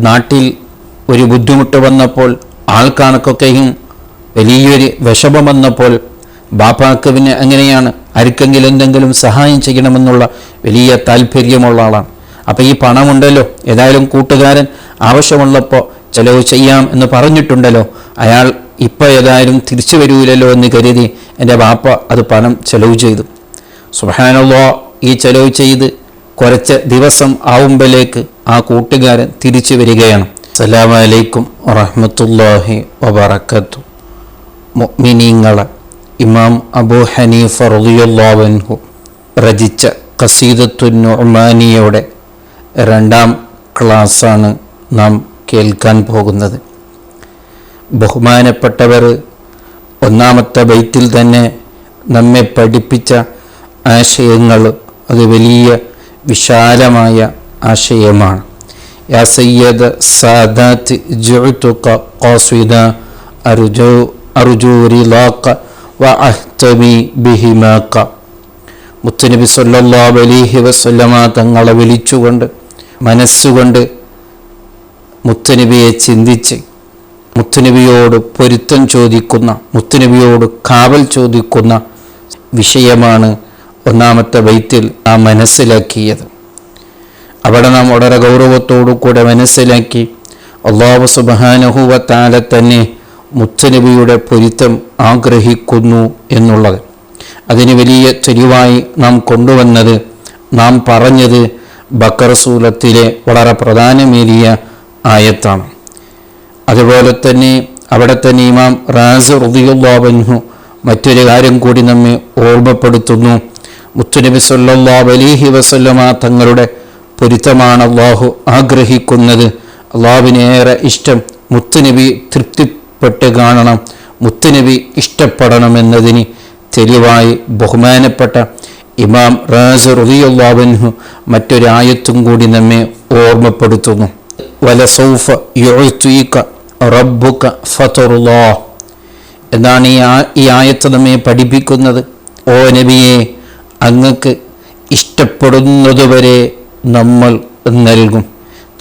നാട്ടിൽ ഒരു ബുദ്ധിമുട്ട് വന്നപ്പോൾ, ആൾക്കാർക്കൊക്കെയും വലിയൊരു വിഷമം വന്നപ്പോൾ ബാപ്പാക്ക് പിന്നെ എങ്ങനെയാണ് ആർക്കെങ്കിലും എന്തെങ്കിലും സഹായം ചെയ്യണമെന്നുള്ള വലിയ താല്പര്യമുള്ള ആളാണ്. അപ്പോൾ ഈ പണമുണ്ടല്ലോ, ഏതായാലും കൂട്ടുകാരൻ ആവശ്യമുള്ളപ്പോൾ ചിലവ് ചെയ്യാം എന്ന് പറഞ്ഞിട്ടുണ്ടല്ലോ, അയാൾ ഇപ്പോൾ ഏതായാലും തിരിച്ചു വരൂലല്ലോ എന്ന് കരുതി എൻ്റെ ബാപ്പ അത് പണം ചെലവ് ചെയ്തു. സുബ്ഹാനല്ലാഹ്, ഈ ചെലവ് ചെയ്ത് കുറച്ച് ദിവസം ആവുമ്പോഴേക്ക് ആ കൂട്ടുകാരൻ തിരിച്ചു വരികയാണ്. അസ്സലാമു അലൈക്കും വറഹ്മത്തുള്ളാഹി വബറകാതുഹു. മുഅ്മിനീങ്ങളെ ഇമാം അബൂ ഹനീഫ റളിയല്ലാഹു അൻഹു രചിച്ച ഖസീദത്തുൻ നുഅ്മാനിയയുടെ 2ാം ക്ലാസ്സാണ് നാം കേൾക്കാൻ പോകുന്നത്. ബഹുമാനപ്പെട്ടവർ 1ാമത്തെ ബൈത്തിൽ തന്നെ നമ്മെ പഠിപ്പിച്ച ആശയങ്ങൾ അത് വലിയ വിശാലമായ ആശയമാണ്. യാ സയ്യിദ സാദാത്ത് ജുഅതുക ഖാസിദ അർജു റിളാക വഅഹ്തബി ബിഹിമാക. മുത്തുനബി സല്ലല്ലാഹു അലൈഹി വസല്ലമ തങ്ങളെ വിളിച്ചുകൊണ്ട് മനസ്സുകൊണ്ട് മുത്തുനബിയെ ചിന്തിച്ച് മുത്തുനബിയോട് പൊരുത്തം ചോദിക്കുന്ന, മുത്തുനബിയോട് കാവൽ ചോദിക്കുന്ന വിഷയമാണ് 1ാമത്തെ ബൈത്തിൽ നാം മനസ്സിലാക്കിയത്. അവിടെ നാം വളരെ ഗൗരവത്തോടു കൂടെ മനസ്സിലാക്കി അല്ലാഹു സുബ്ഹാനഹു വ തആല തന്നെ മുത്തുനബിയുടെ പൊരുത്തം ആഗ്രഹിക്കുന്നു എന്നുള്ളത്. അതിന് വലിയ തെളിവായി നാം കൊണ്ടുവന്നത്, നാം പറഞ്ഞത് ബഖറ സൂറത്തിലെ വളരെ പ്രധാനമേറിയ ആയത്താണ്. അതുപോലെ തന്നെ അവിടെ തന്നെ ഇമാം റാസി റളിയല്ലാഹു അൻഹു മറ്റൊരു കാര്യം കൂടി നമ്മെ ഓർമ്മപ്പെടുത്തുന്നു. മുത്തുനബി സല്ലല്ലാഹു അലൈഹി വസല്ലമ തങ്ങളുടെ പൊരുത്തമാണ് അല്ലാഹു ആഗ്രഹിക്കുന്നത്. അല്ലാഹുവിനേറെ ഇഷ്ടം മുത്തുനബി തൃപ്തിപ്പെട്ട് കാണണം, മുത്തുനബി ഇഷ്ടപ്പെടണമെന്നതിന് തെളിവായി ബഹുമാനപ്പെട്ട ഇമാം റാസി റളിയല്ലാഹു അൻഹു മറ്റൊരു ആയത്തും കൂടി നമ്മെ ഓർമ്മപ്പെടുത്തുന്നു. വലസൗഫ യുഅ്തീക റബ്ബുക ഫതർലാഹ് എന്നാണ് ഈ ആയത്ത് നമ്മെ പഠിപ്പിക്കുന്നത്. ഓ നബിയെ, അങ്ങക്ക് ഇഷ്ടപ്പെടുന്നതുവരെ നമ്മൾ നൽകും.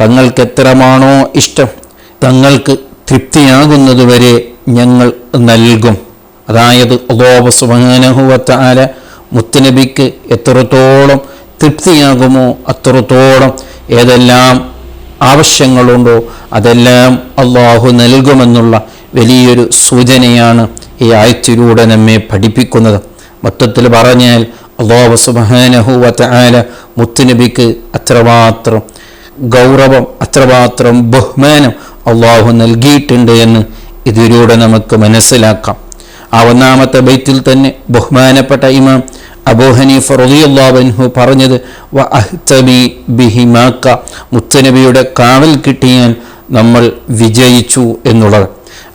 തങ്ങൾക്ക് എത്രമാണോ ഇഷ്ടം, തങ്ങൾക്ക് തൃപ്തിയാകുന്നതുവരെ ഞങ്ങൾ നൽകും. അതായത് അല്ലാഹു സുബ്ഹാനഹു വ തആല മുത്തുനബിക്ക് എത്രത്തോളം തൃപ്തിയാകുമോ അത്രത്തോളം ഏതെല്ലാം ആവശ്യങ്ങളുണ്ടോ അതെല്ലാം അല്ലാഹു നൽകുമെന്നുള്ള വലിയൊരു സൂചനയാണ് ഈ ആയത്തിലൂടെ നമ്മെ പഠിപ്പിക്കുന്നത്. മൊത്തത്തിൽ പറഞ്ഞാൽ അല്ലാഹു സുബ്ഹാനഹു വ തആല മുത്തുനബിക്ക് അത്രമാത്രം ഗൗരവം, അത്രമാത്രം ബഹുമാനം അല്ലാഹു നൽകിയിട്ടുണ്ട് എന്ന് ഇതിലൂടെ നമുക്ക് മനസ്സിലാക്കാം. ആ 1ാമത്തെ ബൈത്തിൽ തന്നെ ബഹുമാനപ്പെട്ട ഇമാം അബൂ ഹനീഫ റളിയല്ലാഹു അൻഹു പറഞ്ഞത് വഅഹ്തബി ബിഹിമാക, മുത്തുനബിയുടെ കാവൽ കിട്ടിയാൽ നമ്മൾ വിജയിച്ചു എന്നുള്ളത്.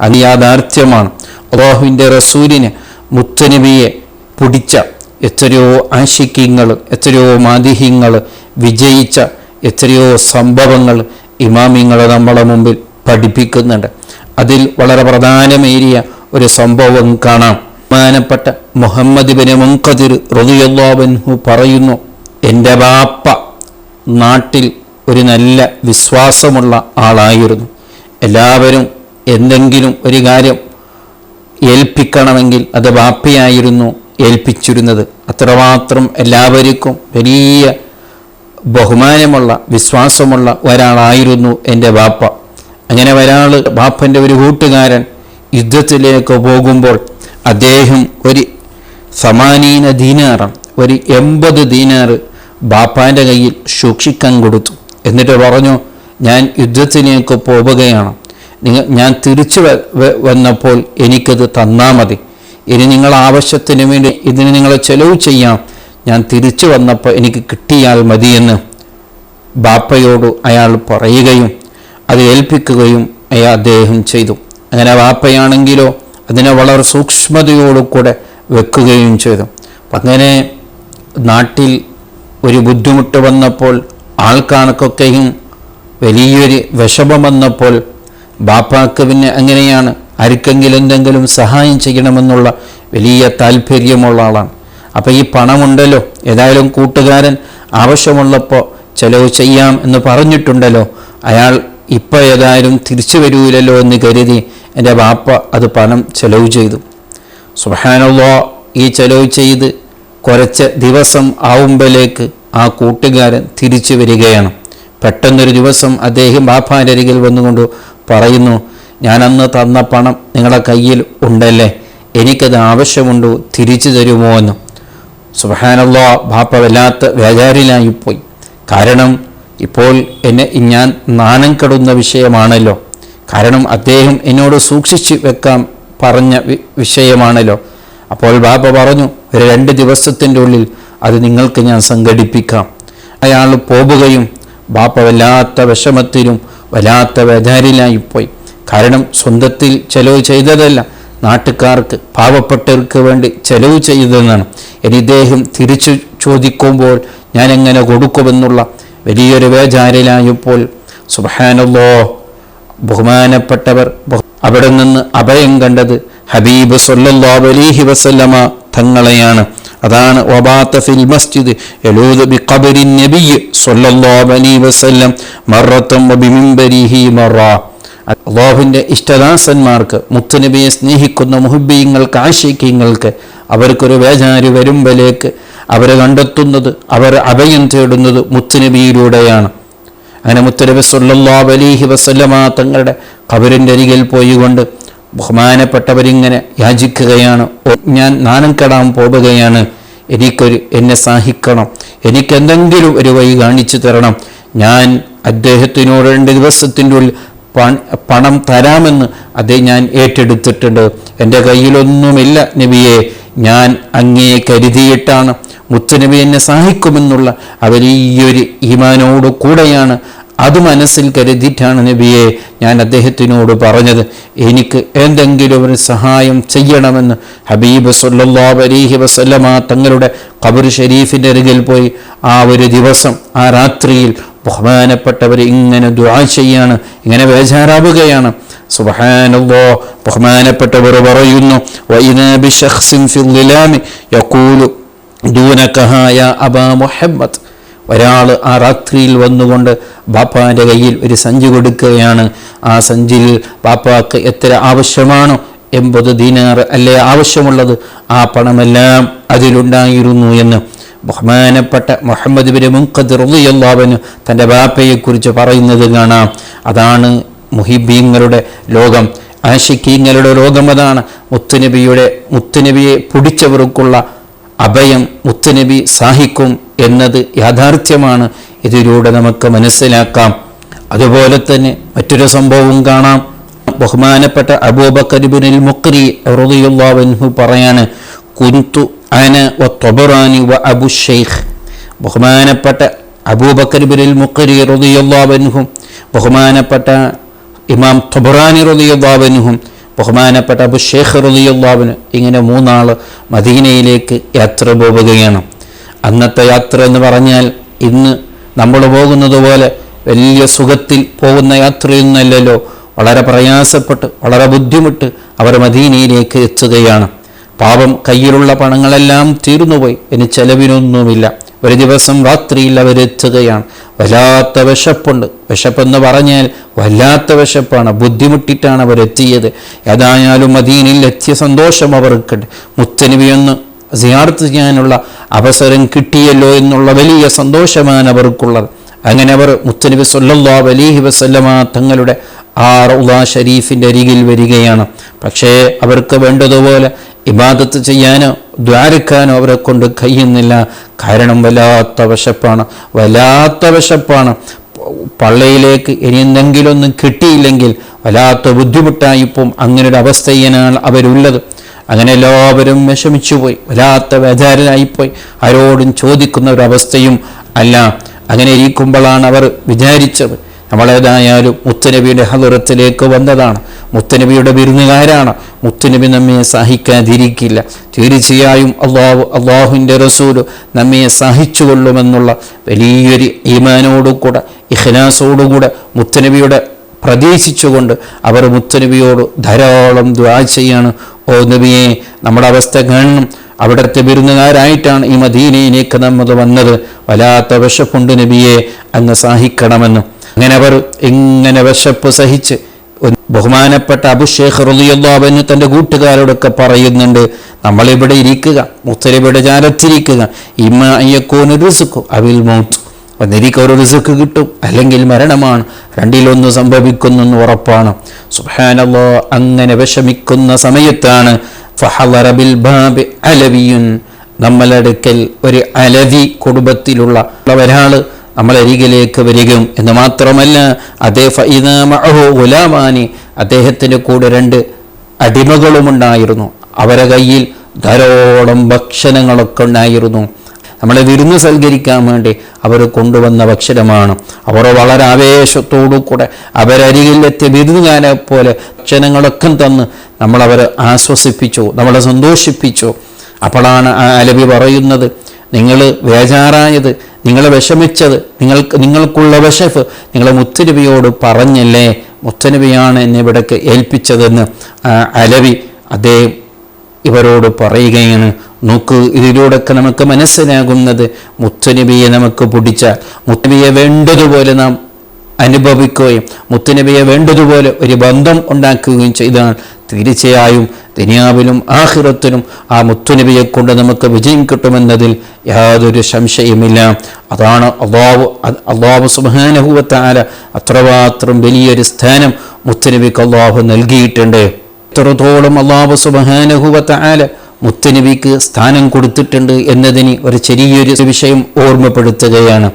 അത് യാഥാർത്ഥ്യമാണ്. അല്ലാഹുവിൻ്റെ റസൂലിനെ, മുത്തുനബിയെ പിടിച്ച എത്രയോ ആശിക്യങ്ങൾ, എത്രയോ മാദിഹ്യങ്ങൾ, വിജയിച്ച എത്രയോ സംഭവങ്ങൾ ഇമാമിങ്ങൾ നമ്മളെ മുമ്പിൽ പഠിപ്പിക്കുന്നുണ്ട്. അതിൽ വളരെ പ്രധാനമേറിയ ഒരു സംഭവം കാണാം. ബഹുമാനപ്പെട്ട മുഹമ്മദ് ഇബ്നു മുൻഖദിർ റളിയല്ലാഹു അൻഹു പറയുന്നു, എൻ്റെ ബാപ്പ നാട്ടിൽ ഒരു നല്ല വിശ്വാസമുള്ള ആളായിരുന്നു. എല്ലാവരും എന്തെങ്കിലും ഒരു കാര്യം ഏൽപ്പിക്കണമെങ്കിൽ അത് ബാപ്പയായിരുന്നു ഏൽപ്പിച്ചിരുന്നത്. അത്രമാത്രം എല്ലാവർക്കും വലിയ ബഹുമാനമുള്ള വിശ്വാസമുള്ള ഒരാളായിരുന്നു എൻ്റെ ബാപ്പ. അങ്ങനെ ഒരാൾ, ബാപ്പൻ്റെ ഒരു കൂട്ടുകാരൻ യുദ്ധത്തിലേക്ക് പോകുമ്പോൾ അദ്ദേഹം ഒരു 80 ദീനാർ, ഒരു 80 ദീനാർ ബാപ്പാൻ്റെ കയ്യിൽ സൂക്ഷിക്കാൻ കൊടുത്തു. എന്നിട്ട് പറഞ്ഞു, ഞാൻ യുദ്ധത്തിലേക്ക് പോവുകയാണ്, ഞാൻ തിരിച്ചു വന്നപ്പോൾ എനിക്കത് തന്നാൽ മതി. ഇനി നിങ്ങൾ ആവശ്യത്തിന് വേണ്ടി ഇതിന് നിങ്ങൾ ചെലവ് ചെയ്യാം, ഞാൻ തിരിച്ചു വന്നപ്പോൾ എനിക്ക് കിട്ടിയാൽ മതിയെന്ന് ബാപ്പയോട് അയാൾ പറയുകയും അത് ഏൽപ്പിക്കുകയും അദ്ദേഹം ചെയ്തു. അങ്ങനെ ബാപ്പയാണെങ്കിലോ അതിനെ വളരെ സൂക്ഷ്മതയോടുകൂടെ വെക്കുകയും ചെയ്തു. അങ്ങനെ നാട്ടിൽ ഒരു ബുദ്ധിമുട്ട് വന്നപ്പോൾ, ആൾക്കാർക്കൊക്കെയും വലിയൊരു വിഷമം വന്നപ്പോൾ ബാപ്പാക്ക് പിന്നെ എങ്ങനെയാണ് ആർക്കെങ്കിലും എന്തെങ്കിലും സഹായം ചെയ്യണമെന്നുള്ള വലിയ താല്പര്യമുള്ള ആളാണ്. അപ്പോൾ ഈ പണമുണ്ടല്ലോ, ഏതായാലും കൂട്ടുകാരൻ ആവശ്യമുള്ളപ്പോൾ ചെലവ് ചെയ്യാം എന്ന് പറഞ്ഞിട്ടുണ്ടല്ലോ, അയാൾ ഇപ്പം ഏതായാലും തിരിച്ചു വരൂലല്ലോ എന്ന് കരുതി എൻ്റെ ബാപ്പ അത് പണം ചെലവ് ചെയ്തു. സുബ്ഹാനല്ലാഹ്, ഈ ചെലവ് ചെയ്ത് കുറച്ച് ദിവസം ആവുമ്പോഴേക്ക് ആ കൂട്ടുകാരൻ തിരിച്ചു വരികയാണ്. പെട്ടെന്നൊരു ദിവസം അദ്ദേഹം ബാപ്പാൻ്റെ അരികിൽ വന്നുകൊണ്ട് പറയുന്നു, ഞാൻ അന്ന് തന്ന പണം നിങ്ങളുടെ കയ്യിൽ ഉണ്ടല്ലേ, എനിക്കത് ആവശ്യമുണ്ടോ, തിരിച്ചു തരുമോ എന്ന്. സുബ്ഹാനല്ലാഹ്, ബാപ്പ വല്ലാത്ത വേജാറിലായിപ്പോയി. കാരണം ഇപ്പോൾ ഞാൻ നാണം കെടുന്ന വിഷയമാണല്ലോ. കാരണം അദ്ദേഹം എന്നോട് സൂക്ഷിച്ച് വെക്കാൻ പറഞ്ഞ വിഷയമാണല്ലോ. അപ്പോൾ ബാപ്പ പറഞ്ഞു, ഒരു 2 ദിവസത്തിൻ്റെ ഉള്ളിൽ അത് നിങ്ങൾക്ക് ഞാൻ സംഘടിപ്പിക്കാം. അയാൾ പോവുകയും ബാപ്പ വല്ലാത്ത വിഷമത്തിലും വല്ലാത്ത വേദാരിലായിപ്പോയി. കാരണം സ്വന്തത്തിൽ ചെലവ് ചെയ്തതല്ല, നാട്ടുകാർക്ക് പാവപ്പെട്ടവർക്ക് വേണ്ടി ചെലവ് ചെയ്തതെന്നാണ്. ഇനി ഇദ്ദേഹം തിരിച്ചു ചോദിക്കുമ്പോൾ ഞാൻ എങ്ങനെ കൊടുക്കുമെന്നുള്ള വലിയൊരു വേജാരിലായപ്പോൾ സുബ്ഹാനല്ലാഹ്, ബഹുമാനപ്പെട്ടവർ അവിടെ നിന്ന് അഭയം കണ്ടത് ഹബീബ് സ്വല്ലല്ലാഹു അലൈഹി വസല്ലമ തങ്ങളെയാണ്. അതാണ് വബാത ഫിൽ മസ്ജിദ് യലൂദു ബിഖബരി നബി സ്വല്ലല്ലാഹു അലൈഹി വസല്ലം മറത്തം ബിമിംബരിഹി മറ. അല്ലാഹുവിൻ്റെ ഇഷ്ടദാസന്മാർക്ക്, മുത്തുനബിയെ സ്നേഹിക്കുന്ന മുഹബ്ബീങ്ങൾക്ക്, ആശിഖീങ്ങൾക്ക് അവർക്കൊരു വേജാരി വരുമ്പോഴേക്ക് അവർ കണ്ടെത്തുന്നത്, അവർ അഭയം തേടുന്നത് മുത്തുനബിയിലൂടെയാണ്. അങ്ങനെ മുത്തുനബി സ്വല്ലല്ലാഹു അലൈഹി വസല്ലമ തങ്ങളുടെ ഖബറിൻ്റെ അരികിൽ പോയിക്കൊണ്ട് ബഹുമാനപ്പെട്ടവരിങ്ങനെ യാചിക്കുകയാണ്, ഞാൻ നാണം കെടാൻ പോവുകയാണ്, എന്നെ സഹായിക്കണം, എനിക്കെന്തെങ്കിലും ഒരു വഴി കാണിച്ചു തരണം, ഞാൻ അദ്ദേഹത്തിനോട് 2 ദിവസത്തിൻ്റെ ഉള്ളിൽ പണം തരാമെന്ന് ഞാൻ ഏറ്റെടുത്തിട്ടുണ്ട്, എൻ്റെ കയ്യിലൊന്നുമില്ല നബിയെ, ഞാൻ അങ്ങയെ കരുതിയിട്ടാണ്, മുത്തുനബി എന്നെ സഹായിക്കുമെന്നുള്ള വലിയൊരു ഈമാനോട് കൂടെയാണ്, അത് മനസ്സിൽ കരുതിയിട്ടാണ് നബിയെ ഞാൻ അദ്ദേഹത്തിനോട് പറഞ്ഞത്, എനിക്ക് എന്തെങ്കിലും ഒരു സഹായം ചെയ്യണമെന്ന്. ഹബീബ് സ്വല്ലല്ലാഹു അലൈഹി വസല്ലമ തങ്ങളുടെ ഖബർ ഷരീഫിൻ്റെ അരികിൽ പോയി ആ ഒരു ദിവസം, ആ രാത്രിയിൽ ബഹുമാനപ്പെട്ടവർ ഇങ്ങനെ ദുആ ചെയ്യാണ്, ഇങ്ങനെ ബേജാറാവുകയാണ്. സുബ്ഹാനല്ലാഹ്, ബഹുമാനപ്പെട്ടവർ പറയുന്നു, വഇദാ ബിശഖ്സിൻ ഫിൽ ളിലാമി യഖൂലു ദൂനക യാ അബാ മുഹമ്മദ്. ഒരാൾ ആ രാത്രിയിൽ വന്നുകൊണ്ട് ബാപ്പാൻ്റെ കയ്യിൽ ഒരു സഞ്ചി കൊടുക്കുകയാണ്. ആ സഞ്ചിയിൽ ബാപ്പാക്ക് എത്ര ആവശ്യമാണോ, 80 ദീനാർ അല്ലേ ആവശ്യമുള്ളത്, ആ പണമെല്ലാം അതിലുണ്ടായിരുന്നു എന്ന് ബഹുമാനപ്പെട്ട മുഹമ്മദ് ബിൻ മുൻഖദിർ റളിയല്ലാഹു അൻഹു തൻ്റെ ബാപ്പയെക്കുറിച്ച് പറയുന്നത് കാണാം. അതാണ് മുഹിബ്ബീങ്ങളുടെ ലോകം, ആശിഖീങ്ങളുടെ ലോകം. അതാണ് മുത്തുനബിയെ പിടിച്ചവർക്കുള്ള അഭയം. മുത്തുനബി സഹായിക്കും എന്നത് യാഥാർത്ഥ്യമാണ്. ഇതിലൂടെ നമുക്ക് മനസ്സിലാക്കാം. അതുപോലെ തന്നെ മറ്റൊരു സംഭവം കാണാം. ബഹുമാനപ്പെട്ട അബൂബക്കർ ഇബ്നുൽ മുഖ്രി റളിയല്ലാഹു അൻഹു പറയാണ്, കുൻതു അന വത്തൊബറാനി വ അബു ഷെയ്ഖ്. ബഹുമാനപ്പെട്ട അബൂബക്കർ ഇബ്നുൽ മുഖ്രി റളിയല്ലാഹു അൻഹു, ബഹുമാനപ്പെട്ട ഇമാം തൊബറാനി റളിയല്ലാഹു അൻഹു, ബഹുമാനപ്പെട്ട അബു ഷെയ്ഖ് റളിയല്ലാഹു അൻഹു, ഇങ്ങനെ 3 ആൾ മദീനയിലേക്ക് യാത്ര പോവുകയാണ്. അന്നത്തെ യാത്ര എന്ന് പറഞ്ഞാൽ ഇന്ന് നമ്മൾ പോകുന്നത് പോലെ വലിയ സുഖത്തിൽ പോകുന്ന യാത്രയൊന്നുമല്ലല്ലോ. വളരെ പ്രയാസപ്പെട്ട്, വളരെ ബുദ്ധിമുട്ട് അവർ മദീനയിലേക്ക് എത്തുകയാണ്. പാപം, കയ്യിലുള്ള പണങ്ങളെല്ലാം തീർന്നുപോയി, ഇനി ചെലവിനൊന്നുമില്ല. ഒരു ദിവസം രാത്രിയിൽ അവരെത്തുകയാണ്. വല്ലാത്ത വിശപ്പുണ്ട്. വിശപ്പെന്ന് പറഞ്ഞാൽ വല്ലാത്ത വിശപ്പാണ്. ബുദ്ധിമുട്ടിട്ടാണ് അവരെത്തിയത്. ഏതായാലും മദീനയിൽ എത്തിയ സന്തോഷം അവർക്കുണ്ട്. മുത്തുനബിയൊന്ന് സിയാറത്ത് ചെയ്യാനുള്ള അവസരം കിട്ടിയല്ലോ എന്നുള്ള വലിയ സന്തോഷമാണ് അവർക്കുള്ളത്. അങ്ങനെ അവർ മുത്തുനബി സ്വല്ലല്ലാഹു അലൈഹി വസല്ലമ തങ്ങളുടെ ആ റൗള ഷരീഫിൻ്റെ അരികിൽ വരികയാണ്. പക്ഷേ അവർക്ക് വേണ്ടതുപോലെ ഇബാദത്ത് ചെയ്യാനോ ദ്വാരക്കാനോ അവരെ കൊണ്ട് കഴിയുന്നില്ല. കാരണം വല്ലാത്ത വിശപ്പാണ്. പള്ളയിലേക്ക് ഇനി എന്തെങ്കിലും ഒന്നും കിട്ടിയില്ലെങ്കിൽ വല്ലാത്ത ബുദ്ധിമുട്ടായിപ്പോൾ അങ്ങനൊരു അവസ്ഥയിലാണ് അവരുള്ളത്. അങ്ങനെ എല്ലാവരും വിഷമിച്ചുപോയി, വല്ലാത്ത വേദാരനായിപ്പോയി, ആരോടും ചോദിക്കുന്ന ഒരവസ്ഥയും അല്ല. അങ്ങനെ ഇരിക്കുമ്പോഴാണ് അവർ വിചാരിച്ചത്, നമ്മളേതായാലും മുത്തുനബിയുടെ ഹദറത്തിലേക്ക് വന്നതാണ്, മുത്തുനബിയുടെ വിരുന്നുകാരാണ്, മുത്തുനബി നമ്മെ സഹിക്കാതിരിക്കില്ല, തീർച്ചയായും അള്ളാഹുവിൻ്റെ റസൂല് നമ്മെ സഹിച്ചുകൊള്ളുമെന്നുള്ള വലിയൊരു ഈമാനോടുകൂടെ ഇഖ്ലാസോടുകൂടെ മുത്തുനബിയുടെ പ്രതീക്ഷിച്ചുകൊണ്ട് അവർ മുത്തുനബിയോട് ധാരാളം ദുആ ചെയ്യാണ്. ഓ നബിയെ, നമ്മുടെ അവസ്ഥ കാണണം, അവിടുത്തെ വിരുന്നുകാരായിട്ടാണ് ഈ മദീനയിലേക്ക് നമ്മൾ വന്നത്. വല്ലാത്ത വിശപ്പുണ്ട് നബിയെ, അങ്ങ് സഹിക്കണമെന്ന്. അങ്ങനെ അവർ ഇങ്ങനെ വിശപ്പ് സഹിച്ച് ബഹുമാനപ്പെട്ട അബൂ ശൈഖ് റളിയല്ലാഹു അൻഹു തൻ്റെ കൂട്ടുകാരോടൊക്കെ പറയുന്നുണ്ട്, നമ്മളിവിടെ ഇരിക്കുക, മുത്തനബിയുടെ ചാരത്തിരിക്കുക, ഇമ്മ അയ്യക്കൂന റിസ്ഖു അവിൽ മൗത്ത്, ഒന്നിരിക്കും ഒരു റിസ്ക് കിട്ടും, അല്ലെങ്കിൽ മരണമാണ്, രണ്ടിലൊന്ന് സംഭവിക്കുന്നെന്ന് ഉറപ്പാണ്. സുബ്ഹാനല്ലാഹ്, അങ്ങനെ വിഷമിക്കുന്ന സമയത്താണ് ഫഹളറ ബിൽ ബാബി അലവിയുൻ, നമ്മളടുക്കൽ ഒരു അലവി കുടുംബത്തിലുള്ള ഒരാൾ നമ്മളരികിലേക്ക് വരികയും എന്ന് മാത്രമല്ല ഗുലാമാനി, അദ്ദേഹത്തിൻ്റെ കൂടെ 2 അടിമകളുമുണ്ടായിരുന്നു. അവരെ കയ്യിൽ ധാരാളം ഭക്ഷണങ്ങളൊക്കെ ഉണ്ടായിരുന്നു. നമ്മളെ വിരുന്ന് സൽക്കരിക്കാൻ വേണ്ടി അവർ കൊണ്ടുവന്ന ഭക്ഷണമാണ്. അവർ വളരെ ആവേശത്തോടു കൂടെ അവരരികിലെത്തിയ വിരുന്നുകാരെ പോലെ ഭക്ഷണങ്ങളൊക്കെ തന്ന് നമ്മളവരെ ആശ്വസിപ്പിച്ചു, നമ്മളെ സന്തോഷിപ്പിച്ചു. അപ്പോഴാണ് ആ അലവി പറയുന്നത്, നിങ്ങൾ ബേജാറായത്, നിങ്ങൾ വിഷമിച്ചത്, നിങ്ങൾക്കുള്ള വിശപ്പ് നിങ്ങളെ മുത്തുനബിയോട് പറഞ്ഞല്ലേ, മുത്തുനബിയാണ് എന്നെ ഇവിടേക്ക് ഏൽപ്പിച്ചതെന്ന് അലവി അദ്ദേഹം ഇവരോട് പറയുകയാണ്. നോക്ക്, ഇതിലൂടെയൊക്കെ നമുക്ക് മനസ്സിലാകുന്നത്, മുത്തുനബിയെ നമുക്ക് പിടിച്ചാൽ, മുത്തുനബിയെ വേണ്ടതുപോലെ നാം അനുഭവിക്കുകയും മുത്തുനബിയെ വേണ്ടതുപോലെ ഒരു ബന്ധം ഉണ്ടാക്കുകയും ചെയ്താൽ തീർച്ചയായും ദുനിയാവിലും ആഖിറത്തിലും ആ മുത്തുനബിയെ കൊണ്ട് നമുക്ക് വിജയം കിട്ടുമെന്നതിൽ യാതൊരു സംശയമില്ല. അതാണ് അല്ലാഹു സുബ്ഹാനഹു വ തആല അത്രമാത്രം വലിയൊരു സ്ഥാനം മുത്തുനബിക്ക് അല്ലാഹു നൽകിയിട്ടുണ്ട്. എത്രത്തോളം അല്ലാഹു സുബ്ഹാനഹു വ തആല മുത്തുനബിക്ക് സ്ഥാനം കൊടുത്തിട്ടുണ്ട് എന്നതിന് ഒരു ചെറിയൊരു വിഷയം ഓർമ്മപ്പെടുത്തുകയാണ്.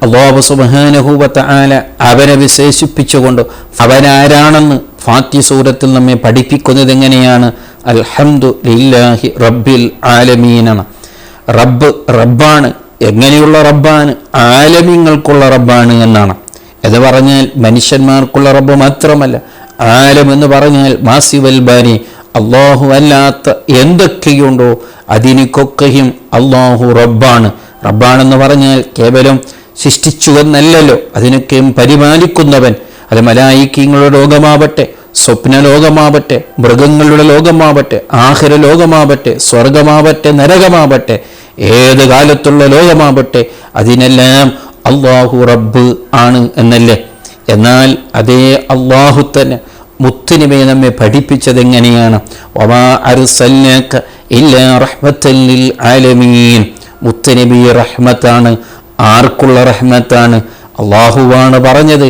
അല്ലാഹു സുബ്ഹാനഹു വ തആല അവനെ വിശേഷിപ്പിച്ചുകൊണ്ട് അവനാരാണെന്ന് ഫാത്തിഹ സൂറത്തിൽ നമ്മെ പഠിപ്പിക്കുന്നത് എങ്ങനെയാണ്? അൽഹംദുലില്ലാഹി റബ്ബിൽ ആലമീൻ. റബ്ബാണ്. എങ്ങനെയുള്ള റബ്ബാണ്? ആലമീങ്ങൾക്കുള്ള റബ്ബാണ് എന്നാണ്. എന്ന് പറഞ്ഞാൽ മനുഷ്യന്മാർക്കുള്ള റബ്ബ് മാത്രമല്ല, ആലം എന്ന് പറഞ്ഞാൽ മാസിവൽ ബാരി, അള്ളാഹു അല്ലാത്ത എന്തൊക്കെയുണ്ടോ അതിനൊക്കെയും അള്ളാഹു റബ്ബാണ്. റബ്ബാണെന്ന് പറഞ്ഞാൽ കേവലം സൃഷ്ടിച്ചു എന്നല്ലല്ലോ, അതിനൊക്കെയും പരിപാലിക്കുന്നവൻ. അത് മലായിക്കങ്ങളുടെ ലോകമാവട്ടെ, സ്വപ്ന ലോകമാവട്ടെ, മൃഗങ്ങളുടെ ലോകമാവട്ടെ, ആഖിറ ലോകമാവട്ടെ, സ്വർഗമാവട്ടെ, നരകമാവട്ടെ, ഏത് കാലത്തുള്ള ലോകമാവട്ടെ, അതിനെല്ലാം അള്ളാഹു റബ്ബ് ആണ് എന്നല്ലേ. എന്നാൽ അതേ അള്ളാഹു തന്നെ മുത്തുനബിയെ നമ്മെ പഠിപ്പിച്ചത് എങ്ങനെയാണ്? വമാ അർസൽനാക ഇല്ലാ റഹ്മത്തൻ ലിൽ ആലമീൻ. മുത്തുനബി റഹ്മത്താണ്. ആർക്കുള്ള റഹ്മത്താണ്? അള്ളാഹുവാണ് പറഞ്ഞത്.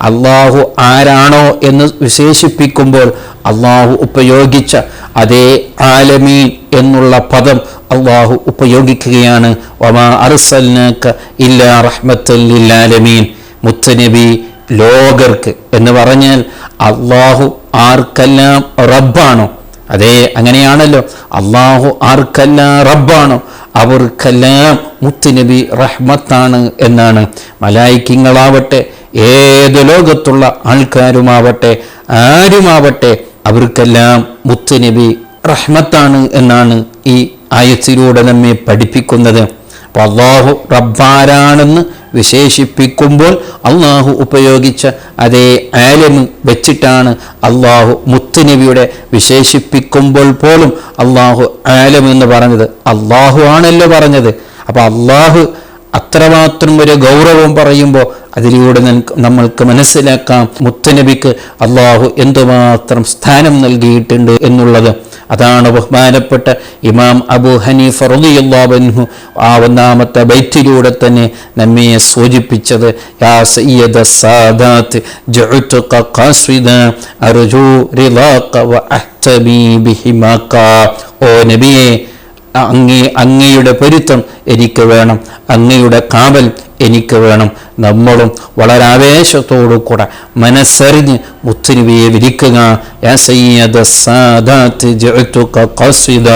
അള്ളാഹു ആരാണോ എന്ന് വിശേഷിപ്പിക്കുമ്പോൾ അള്ളാഹു ഉപയോഗിച്ച അതേ ആലമീൻ എന്നുള്ള പദം അള്ളാഹു ഉപയോഗിക്കുകയാണ്. വമാ അർസൽനാക ഇല്ലാ റഹ്മത്തൻ ലിൽ ആലമീൻ. മുത്തുനബി ലോകർക്ക് എന്ന് പറഞ്ഞാൽ അള്ളാഹു ആർക്കെല്ലാം റബ്ബാണോ, അതേ അങ്ങനെയാണല്ലോ, അള്ളാഹു ആർക്കെല്ലാം റബ്ബാണോ അവർക്കെല്ലാം മുത്തുനബി റഹ്മത്താണ് എന്നാണ്. മലായിക്കങ്ങളാവട്ടെ, ഏത് ലോകത്തുള്ള ആൾക്കാരുമാവട്ടെ, ആരുമാവട്ടെ, അവർക്കെല്ലാം മുത്തുനബി റഹ്മത്താണ് എന്നാണ് ഈ ആയത്തിലൂടെ നമ്മെ പഠിപ്പിക്കുന്നത്. അപ്പോൾ അള്ളാഹു റബ്ബാരാണെന്ന് വിശേഷിപ്പിക്കുമ്പോൾ അള്ളാഹു ഉപയോഗിച്ച അതേ ആലമ് വെച്ചിട്ടാണ് അള്ളാഹു മുത്തുനബിയുടെ വിശേഷിപ്പിക്കുമ്പോൾ പോലും അള്ളാഹു ആലം എന്ന് പറഞ്ഞത്. അള്ളാഹു ആണല്ലോ പറഞ്ഞത്. അപ്പോൾ അള്ളാഹു അത്രമാത്രം ഒരു ഗൗരവം പറയുമ്പോൾ അതിലൂടെ നമ്മൾക്ക് മനസ്സിലാക്കാം മുത്തുനബിക്ക് അള്ളാഹു എന്തുമാത്രം സ്ഥാനം നൽകിയിട്ടുണ്ട് എന്നുള്ളത്. അതാണ് ബഹുമാനപ്പെട്ട ഇമാം അബൂ ഹനീഫ റളിയല്ലാഹു അൻഹു ആ 1-ാമത്തെ ബൈത്തിലൂടെ തന്നെ നമ്മെ സൂചിപ്പിച്ചത്. യാ സയ്യിദ സാദാത്ത് ജഉതുക ഖാസിദ അർജു റിളാക വ അഹ്തബി ബിഹിമാക. ഓ നബിയെ, അങ്ങയുടെ പൊരുത്തം എനിക്ക് വേണം, അങ്ങയുടെ കാവൽ എനിക്ക് വേണം. നമ്മളും വളരെ ആവേശത്തോടു കൂടെ മനസ്സറിഞ്ഞ് മുത്തുനബിയെ വിരിക്കുക. യാ സയ്യിദ സാദാത്ത് ജഅതുക ഖാസിദ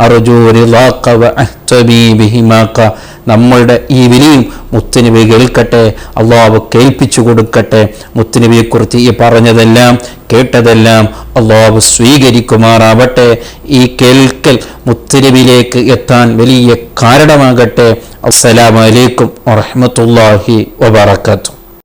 അർജു റിളാക വ അഹ്തബി ബിഹിമാക. നമ്മളുടെ ഈ വിളിയും മുത്തുനബി കേൾക്കട്ടെ, അള്ളാഹു കേൾപ്പിച്ചു കൊടുക്കട്ടെ. മുത്തുനബിയെക്കുറിച്ച് ഈ പറഞ്ഞതെല്ലാം കേട്ടതെല്ലാം അള്ളാഹു സ്വീകരിക്കുമാറാവട്ടെ. ഈ കേൾക്കൽ മുത്തുനബിയിലേക്ക് എത്താൻ വലിയ കാരണമാകട്ടെ. അസ്സലാമു അലൈക്കും വറഹ്മത്തുള്ളാഹി വബറകാതുഹു.